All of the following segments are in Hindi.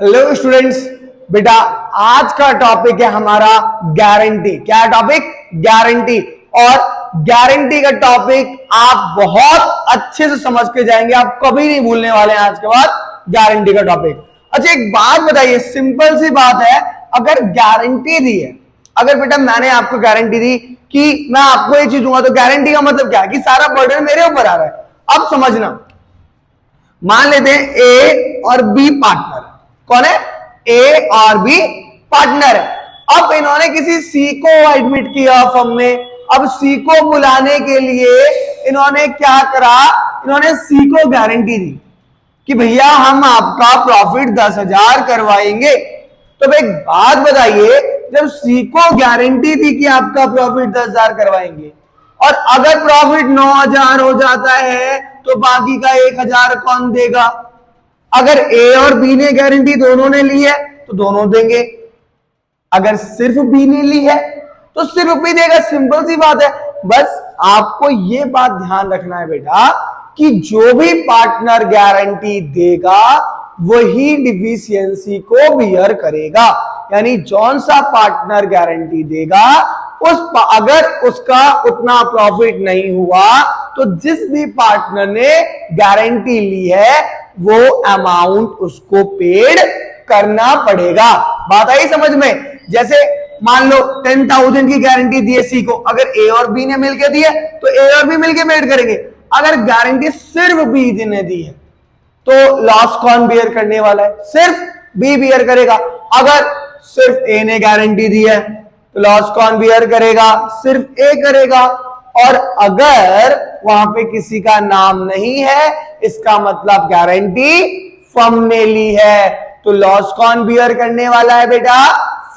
हेलो स्टूडेंट्स, बेटा आज का टॉपिक है हमारा गारंटी। क्या टॉपिक? गारंटी। और गारंटी का टॉपिक आप बहुत अच्छे से समझ के जाएंगे, आप कभी नहीं भूलने वाले हैं आज के बाद गारंटी का टॉपिक। अच्छा एक बात बताइए, सिंपल सी बात है, अगर गारंटी दी है, अगर बेटा मैंने आपको गारंटी दी कि मैं आपको ये चीज दूंगा, तो गारंटी का मतलब क्या है कि सारा बर्डन मेरे ऊपर आ रहा है। अब समझना, मान लेते हैं ए और बी पार्टनर। कौन है? ए और बी पार्टनर है। अब इन्होंने किसी सी को एडमिट किया फर्म में। अब सी को बुलाने के लिए इन्होंने क्या करा, इन्होंने सी को गारंटी दी कि भैया हम आपका प्रॉफिट 10,000 करवाएंगे। तो एक बात बताइए, जब सी को गारंटी दी कि आपका प्रॉफिट 10,000 करवाएंगे और अगर प्रॉफिट 9,000 हो जाता है तो बाकी का 1,000 कौन देगा? अगर ए और बी ने गारंटी दोनों ने ली है तो दोनों देंगे, अगर सिर्फ बी ने ली है तो सिर्फ बी देगा। सिंपल सी बात है। बस आपको यह बात ध्यान रखना है बेटा कि जो भी पार्टनर गारंटी देगा वही डिफिशियंसी को बियर करेगा। यानी जौन सा पार्टनर गारंटी देगा अगर उसका उतना प्रॉफिट नहीं हुआ तो जिस भी पार्टनर ने गारंटी ली है वो अमाउंट उसको पेड करना पड़ेगा। बात आई समझ में? जैसे मान लो 10,000 की गारंटी दी है सी को, अगर ए और बी ने मिलकर दी है तो ए और बी मिलकर पेड करेंगे। अगर गारंटी सिर्फ बी ने दी है तो लॉस कौन बियर करने वाला है? सिर्फ बी बियर करेगा। अगर सिर्फ ए ने गारंटी दी है तो लॉस कौन बियर करेगा? सिर्फ ए करेगा। और अगर वहां पे किसी का नाम नहीं है, इसका मतलब गारंटी फर्म ने ली है, तो लॉस कौन बियर करने वाला है बेटा?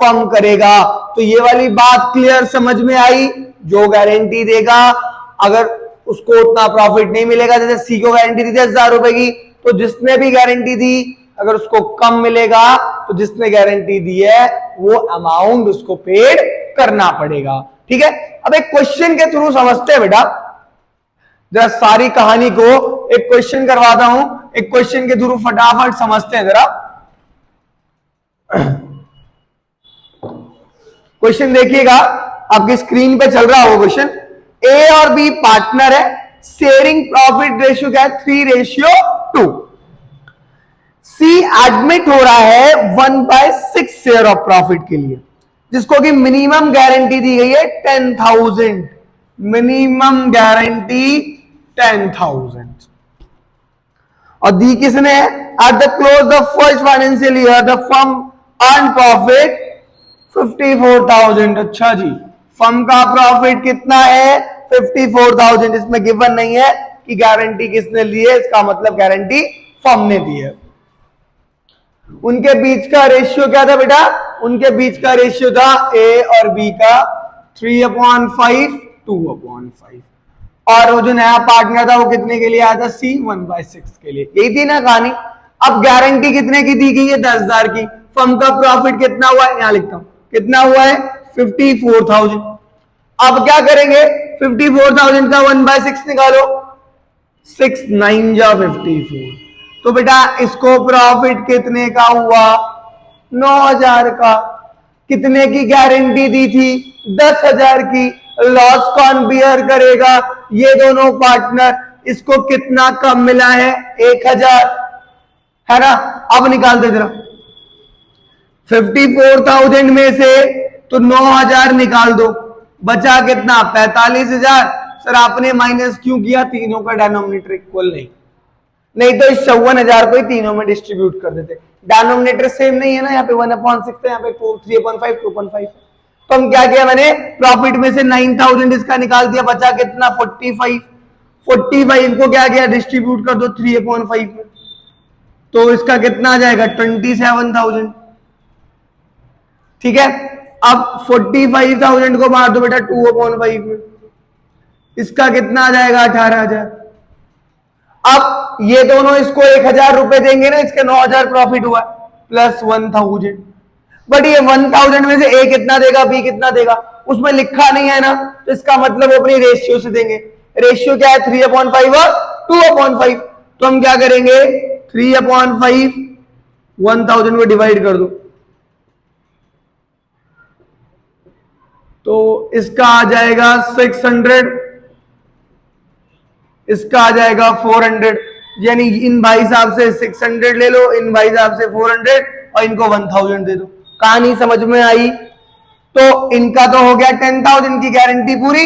फर्म करेगा। तो ये वाली बात क्लियर समझ में आई? जो गारंटी देगा अगर उसको उतना प्रॉफिट नहीं मिलेगा, जैसे सी को गारंटी दी 10,000 रुपए की, तो जिसने भी गारंटी दी अगर उसको कम मिलेगा तो जिसने गारंटी दी है वो अमाउंट उसको पेड करना पड़ेगा। ठीक है, अब एक क्वेश्चन के थ्रू समझते हैं बेटा, जरा सारी कहानी को एक क्वेश्चन करवाता हूं, एक क्वेश्चन के थ्रू फटाफट समझते हैं जरा। क्वेश्चन देखिएगा, आपकी स्क्रीन पे चल रहा हो क्वेश्चन। ए और बी पार्टनर है, शेयरिंग प्रॉफिट रेशियो क्या है? 3:2। सी एडमिट हो रहा है 1/6 शेयर ऑफ प्रॉफिट के लिए, जिसको कि मिनिमम गारंटी दी गई है 10,000। मिनिमम गारंटी 10,000 और दी किसने है? At the close the first financial year the firm earn profit 54,000। अच्छा जी, फर्म का प्रॉफिट कितना है? 54,000। इसमें गिवन नहीं है कि गारंटी किसने ली है, इसका मतलब गारंटी फर्म ने दी है। उनके बीच का रेशियो क्या था बेटा? उनके बीच का रेशियो था ए और बी का 3/5 2/5। और वो जो नया पार्टनर था वो कितने के लिए आया था? सी 1/6 के लिए। यही थी ना कहानी। अब गारंटी कितने की दी गई है? 10,000 की। फर्म का प्रॉफिट कितना हुआ है? यहां लिखता हूं, कितना हुआ है? 54,000। अब क्या करेंगे? 54,000 का 1/6 निकालो, 6 9 जा 54। तो बेटा इसको प्रॉफिट कितने का हुआ? 9,000 का। कितने की गारंटी दी थी? 10,000 की। लॉस कौन बियर करेगा? ये दोनों पार्टनर। इसको कितना कम मिला है? 1,000, है ना? अब निकालते जरा 54,000 में से तो 9,000 निकाल दो, बचा कितना? 45,000। सर आपने माइनस क्यों किया? तीनों का डिनोमिनेटर इक्वल नहीं तो इस 54,000 को ही तीनों में डिस्ट्रीब्यूट कर देते। डिनोमिनेटर सेम नहीं है ना, यहाँ पे 1/6 है, यहाँ पे 3/5 2/5। तो हम क्या किया, मैंने प्रॉफिट में से 9,000 इसका निकाल दिया, बचा कितना? 45। 45 को क्या किया? डिस्ट्रीब्यूट कर दो 3/5 में, तो इसका कितना आ जाएगा? 27,000। ठीक है, अब 45,000 को मार दो बेटा 2/5 में, इसका कितना आ जाएगा? 18,000। अब ये दोनों इसको 1,000 रुपए देंगे ना, इसके 9,000 प्रॉफिट हुआ प्लस 1,000। बट ये 1,000 में से ए कितना देगा, बी कितना देगा, उसमें लिखा नहीं है ना, तो इसका मतलब वो अपनी रेशियो से देंगे। रेशियो क्या है? 3/5 और 2/5। तो हम क्या करेंगे? 3/5 1000 को डिवाइड कर दो तो इसका आ जाएगा 600, इसका आ जाएगा 400, यानी इन भाई साहब से 600 ले लो, इन भाई साहब से 400 और इनको 1000 दे दो। कहानी समझ में आई? तो इनका तो हो गया 10,000 की गारंटी पूरी,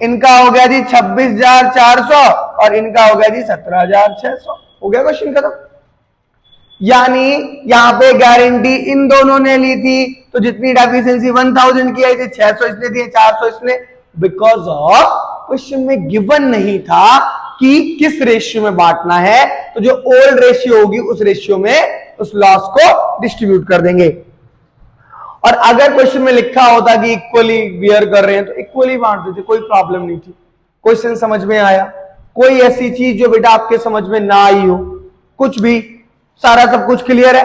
इनका हो गया जी 26,400 और इनका हो गया जी 17,600। हो गया क्वेश्चन खत्म। यानी यहां पे गारंटी इन दोनों ने ली थी, तो जितनी डेफिशिएंसी 1000 की आई थी 600 इसने दिए, 400 इसने, बिकॉज ऑफ क्वेश्चन में गिवन नहीं था कि किस रेशियो में बांटना है, तो जो ओल्ड रेशियो होगी उस रेशियो में उस लॉस को डिस्ट्रीब्यूट कर देंगे। और अगर क्वेश्चन में लिखा होता कि इक्वली बियर कर रहे हैं तो इक्वली बांट देते, कोई प्रॉब्लम नहीं थी। क्वेश्चन समझ में आया? कोई ऐसी चीज जो बेटा आपके समझ में ना आई हो? कुछ भी? सारा सब कुछ क्लियर है?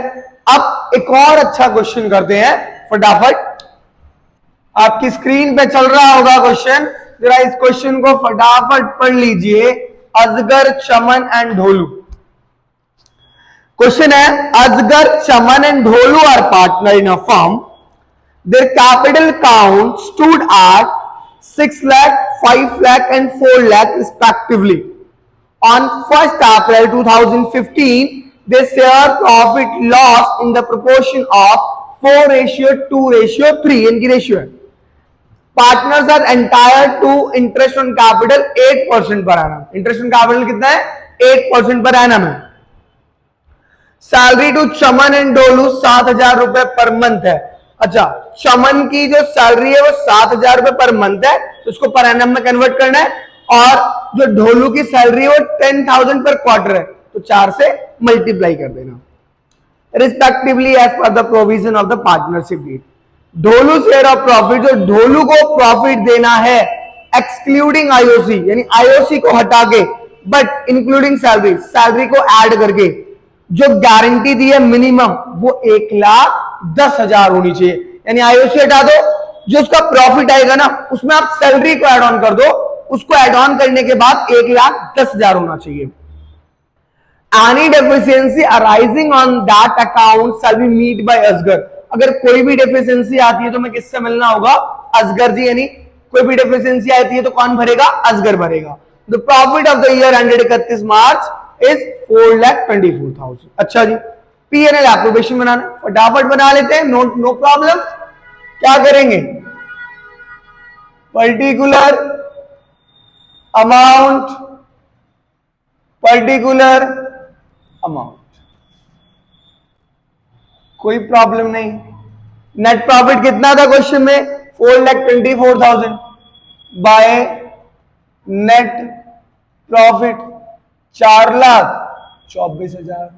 अब एक और अच्छा क्वेश्चन करते हैं फटाफट। आपकी स्क्रीन पे चल रहा होगा क्वेश्चन, जरा इस क्वेश्चन को फटाफट पढ़ लीजिए। अजगर, चमन एंड ढोलू। क्वेश्चन है, Ajgar, Chaman and Dholu are partner in a firm. Their capital count stood at 6 lakh, 5 lakh and 4 lakh respectively. On 1st April 2015, they share profit loss in the proportion of 4:2:3 इनकी रेशियो है। Partners are entitled to interest on capital 8% per annum. Interest on capital कितना है? 8% पर एनम है। सैलरी टू चमन एंड डोलू 7,000 रुपए पर मंथ है। अच्छा, चमन की जो सैलरी है वो 7,000 रुपए पर मंथ है, तो उसको पर एनम में कन्वर्ट करना है, और जो ढोलू की सैलरी है वो 10,000 पर क्वार्टर है, तो 4 से मल्टीप्लाई कर देना, respectively as per the provision of the partnership deed. Dholu share of profit, जो ढोलू को प्रॉफिट देना है एक्सक्लूडिंग आईओसी, यानी आईओसी को हटा के बट इंक्लूडिंग सैलरी, सैलरी को ऐड करके, जो गारंटी दी है मिनिमम वो 1,10,000 होनी चाहिए। यानी आईओसी हटा दो, जो उसका प्रॉफिट आएगा ना उसमें आप सैलरी को ऐड ऑन कर दो, उसको ऐड ऑन करने के बाद 1,10,000 होना चाहिए। Any deficiency arising on that account shall be met by Asgar. अगर कोई भी डेफिशिएंसी आती है तो मैं किससे मिलना होगा? असगर जी। यानी कोई भी डेफिशिएंसी आती है तो कौन भरेगा? असगर भरेगा। The profit of the year ended 31 March is 4,24,000। अच्छा जी, पीएनएल एप्रोप्रिएशन बनाना, फटाफट बना लेते हैं, नो प्रॉब्लम। क्या करेंगे? पर्टिकुलर अमाउंट, पर्टिकुलर अमाउंट, कोई प्रॉब्लम नहीं। नेट प्रॉफिट कितना था क्वेश्चन में? 4,24,000 by net profit 4,24,000।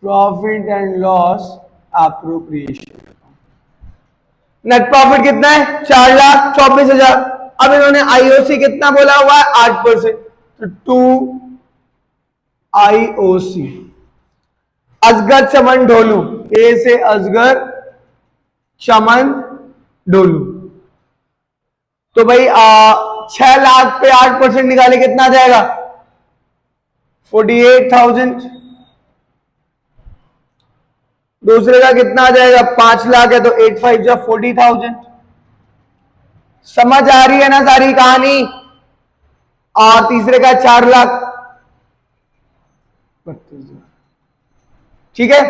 Profit and loss appropriation. Net profit कितना है? 4,24,000। अब इन्होंने आईओसी कितना बोला हुआ है? 8%, तो 2 आईओसी। असगर, चमन, ढोलू, ए से असगर, चमन, ढोलू। तो भाई 6 लाख पे 8% निकाले कितना आ जाएगा? 48,000। दूसरे का कितना आ जाएगा? 5 लाख है तो 8 5 जा 40,000। समझ आ रही है ना सारी कहानी? और तीसरे का 4 लाख, ठीक है।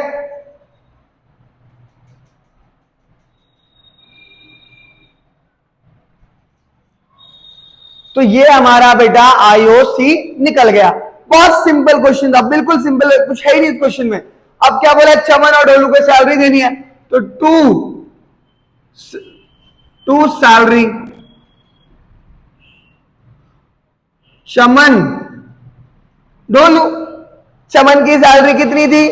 तो ये हमारा बेटा आईओसी निकल गया। बहुत सिंपल क्वेश्चन था, बिल्कुल सिंपल, कुछ है ही नहीं इस क्वेश्चन में। अब क्या बोला? चमन और ढोलू को सैलरी देनी है, तो टू सैलरी, चमन, ढोलू। चमन की सैलरी कितनी थी?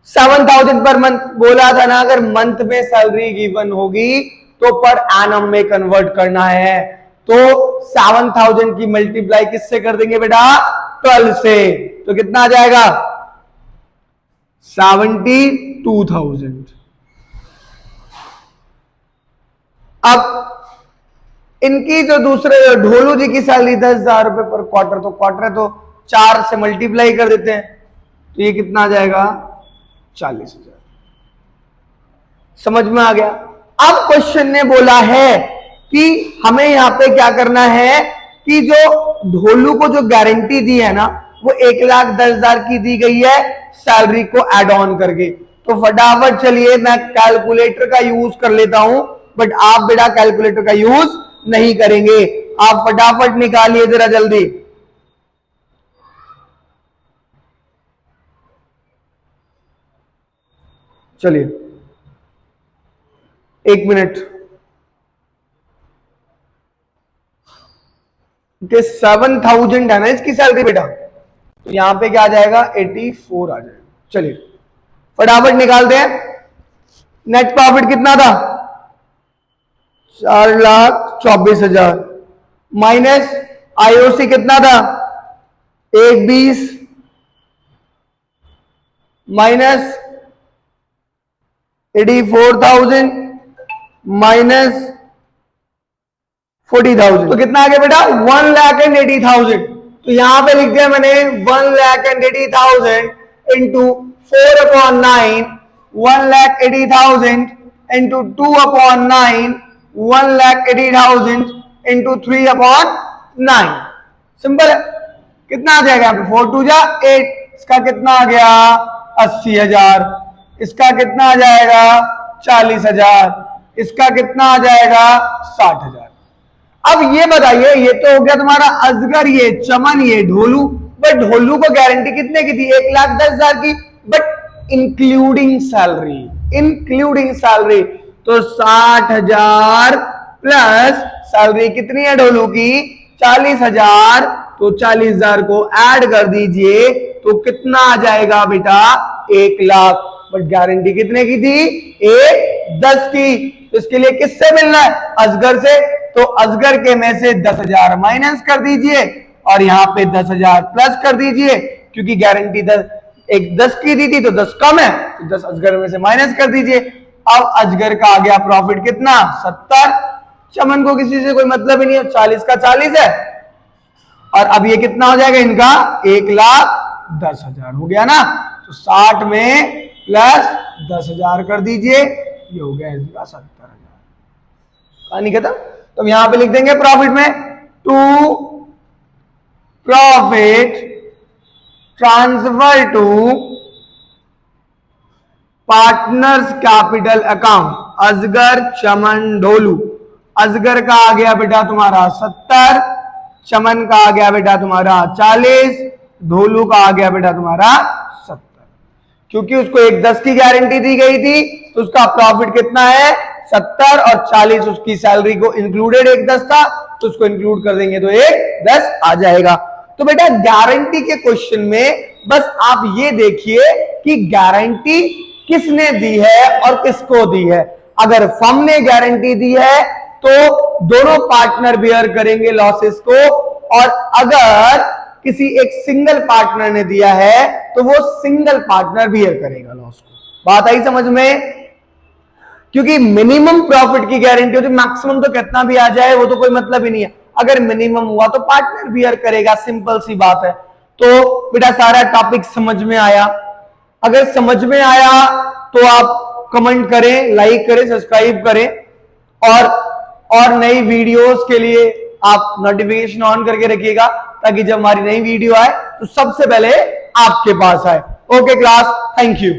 7,000 पर मंथ। बोला था ना, अगर मंथ में सैलरी गिवन होगी तो पर एनम में कन्वर्ट करना है, तो 7,000 की मल्टीप्लाई किससे कर देंगे बेटा? 12 से। तो कितना आ जाएगा? 72,000। अब इनकी जो दूसरे ढोलू जी की सैलरी 10,000 रुपए पर क्वार्टर, तो क्वार्टर है तो 4 से मल्टीप्लाई कर देते हैं तो ये कितना आ जाएगा 40,000। समझ में आ गया। अब क्वेश्चन ने बोला है कि हमें यहां पे क्या करना है कि जो ढोलू को जो गारंटी दी है ना वो 1,10,000 की दी गई है सैलरी को एड ऑन करके। तो फटाफट चलिए मैं कैलकुलेटर का यूज कर लेता हूं, बट आप बेटा कैलकुलेटर का यूज नहीं करेंगे। आप फटाफट निकालिए जरा जल्दी। चलिए 1 मिनट। 7,000 है ना इसकी सैलरी बेटा, तो यहां पे क्या आ जाएगा 84 आ जाएगा। चलिए फटाफट निकालते हैं। नेट प्रॉफिट कितना था 4,24,000 माइनस आईओसी कितना था 1,20 माइनस 84,000 माइनस 40,000 तो कितना आ गया बेटा 1,80,000। तो यहां पे लिख दिया मैंने 1,80,000 इंटू 4/9, 1,80,000 इंटू 2/9, 1,80,000 इंटू 3/9। सिंपल है। कितना आ जाएगा यहाँ पे 4 2 जा 8, इसका कितना आ गया 80,000, इसका कितना आ जाएगा 40,000, इसका कितना आ जाएगा 60,000। अब ये बताइए, ये तो हो गया तुम्हारा अजगर, ये चमन, ये ढोलू। बट ढोलू को गारंटी कितने की थी 1,10,000 की, but including salary, including salary. तो 60,000 प्लस सैलरी कितनी है ढोलू की 40,000, तो 40,000 को ऐड कर दीजिए तो कितना आ जाएगा बेटा 1,00,000। बट गारंटी कितने की थी 1,10,000 की। तो इसके लिए किससे मिलना है अजगर से, तो अजगर के में से 10,000 माइनस कर दीजिए और यहां पे 10,000 प्लस कर दीजिए, क्योंकि गारंटी 10 की दी थी तो 10 कम है, तो 10 अजगर में से माइनस कर दीजिए। अब अजगर का आ गया प्रॉफिट कितना 70, चमन को किसी से कोई मतलब ही नहीं है, 40 का 40 है। और अब ये कितना हो जाएगा इनका 1,10,000 हो गया ना, तो 60 में प्लस 10,000 कर दीजिए, ये हो गया इसका 70,000। कहानी खत्म। तो यहां पे लिख देंगे प्रॉफिट में to profit transfer to partners capital account Asgar Chaman Dholu. अजगर का आ गया बेटा तुम्हारा 70, चमन का आ गया बेटा तुम्हारा 40, ढोलू का आ गया बेटा तुम्हारा 70। क्योंकि उसको 1,10 की गारंटी दी गई थी तो उसका प्रॉफिट कितना है 70 और 40 उसकी सैलरी को इंक्लूडेड 1,10 था, तो उसको इंक्लूड कर देंगे तो 1,10 आ जाएगा। तो बेटा गारंटी के क्वेश्चन में बस आप ये देखिए कि गारंटी किसने दी है और किसको दी है। अगर फर्म ने गारंटी दी है तो दोनों पार्टनर बियर करेंगे लॉसेस को, और अगर किसी एक सिंगल पार्टनर ने दिया है तो वो सिंगल पार्टनर बियर करेगा लॉस को। बात आई समझ में? क्योंकि मिनिमम प्रॉफिट की गारंटी होती है, मैक्सिमम तो कितना भी आ जाए वो तो कोई मतलब ही नहीं है। अगर मिनिमम हुआ तो पार्टनर बियर करेगा, सिंपल सी बात है। तो बेटा सारा टॉपिक समझ में आया? अगर समझ में आया तो आप कमेंट करें, लाइक करें, सब्सक्राइब करें, और नई वीडियोस के लिए आप नोटिफिकेशन ऑन करके रखिएगा ताकि जब हमारी नई वीडियो आए तो सबसे पहले आपके पास आए। Okay class, thank you.